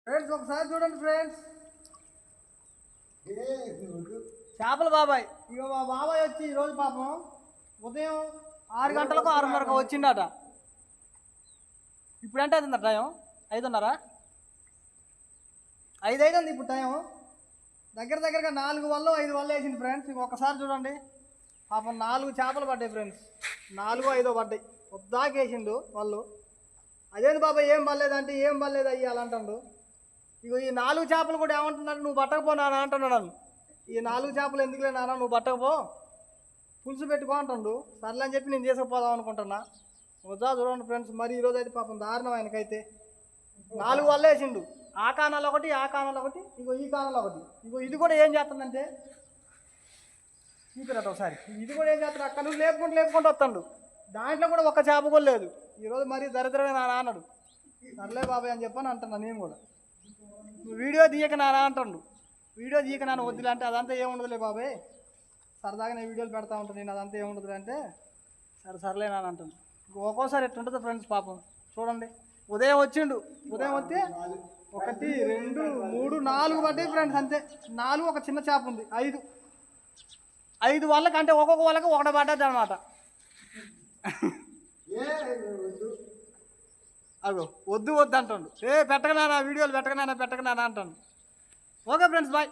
Friends ఒకసారి చూడండి friends, చేపల బాబాయ్. ఇక మా బాబాయ్ వచ్చి ఈరోజు పాపం ఉదయం 6 గంటలకు 6:30కు వచ్చిండట. ఇప్పుడంటే అది టైం 5:30, 5 అవుతుంది ఇప్పుడు టైం. దగ్గరగా 4 వల్ల 5 వల్ల వేసింది ఫ్రెండ్స్. ఇక ఒకసారి చూడండి, పాపం 4 చేపలు పడ్డాయి ఫ్రెండ్స్. 4 5 పడ్డాయి. పొద్దాక వేసిండు వాళ్ళు. అదేంటి బాబాయ్ ఏం పర్లేదంటే ఏం పర్లేదు అయ్యాలంటాడు. ఇక ఈ 4 చేపలు కూడా ఏమంటున్నాడు, నువ్వు పట్టకపో నాన్న అంటున్నాడు నన్ను. ఈ 4 చేపలు ఎందుకులే నాన్న, నువ్వు పట్టకపో, పులుసు పెట్టుకో అంటాడు. సర్లే అని చెప్పి నేను తీసుకుపోదాం అనుకుంటున్నా. వద్దా చూడండి ఫ్రెండ్స్, మరి ఈరోజు అయితే పాపం దారుణం ఆయనకైతే. 4 వల్ల వేసిండు. ఆ కాణాలు ఒకటి, ఆ కాణాలు ఒకటి, ఇగో ఈ కాణాలు ఒకటి. ఇగో ఇది కూడా ఏం చేస్తుందంటే చూపిరట ఒకసారి. ఇది కూడా ఏం చేస్తాడు, అక్కడ నుండి లేపుకుంటూ వస్తాడు. దాంట్లో కూడా ఒక్క చేప కూడా లేదు. ఈరోజు మరీ దరిద్రమే నాన్న అన్నాడు. సర్లే బాబాయ్ అని చెప్పని అంటున్నా నేను కూడా. నువ్వు వీడియో తీయక నానా అంటాడు. వీడియో తీయక నాన్న వద్దులే అంటే అదంతా ఏముండదులే బాబాయ్, సరదాగా నేను వీడియోలు పెడతా ఉంటాను నేను, అదంతా ఏముండదులే అంటే సర్లే నాన్న అంటాను. ఒక్కోసారి ఎట్టుంటుంది ఫ్రెండ్స్ పాపం. చూడండి ఉదయం వచ్చిండు, ఉదయం వస్తే 1 2 3 4 పడ్డాయి ఫ్రెండ్స్ అంతే. 4 ఒక చిన్న చేప ఉంది. 5 వాళ్ళకి అంటే ఒక్కొక్క వాళ్ళకి ఒకటి పడ్డది అనమాట. అగో వద్దు అంటాడు. పెట్టకనా వీడియోలు పెట్టకనా అంటాడు. Okay friends bye.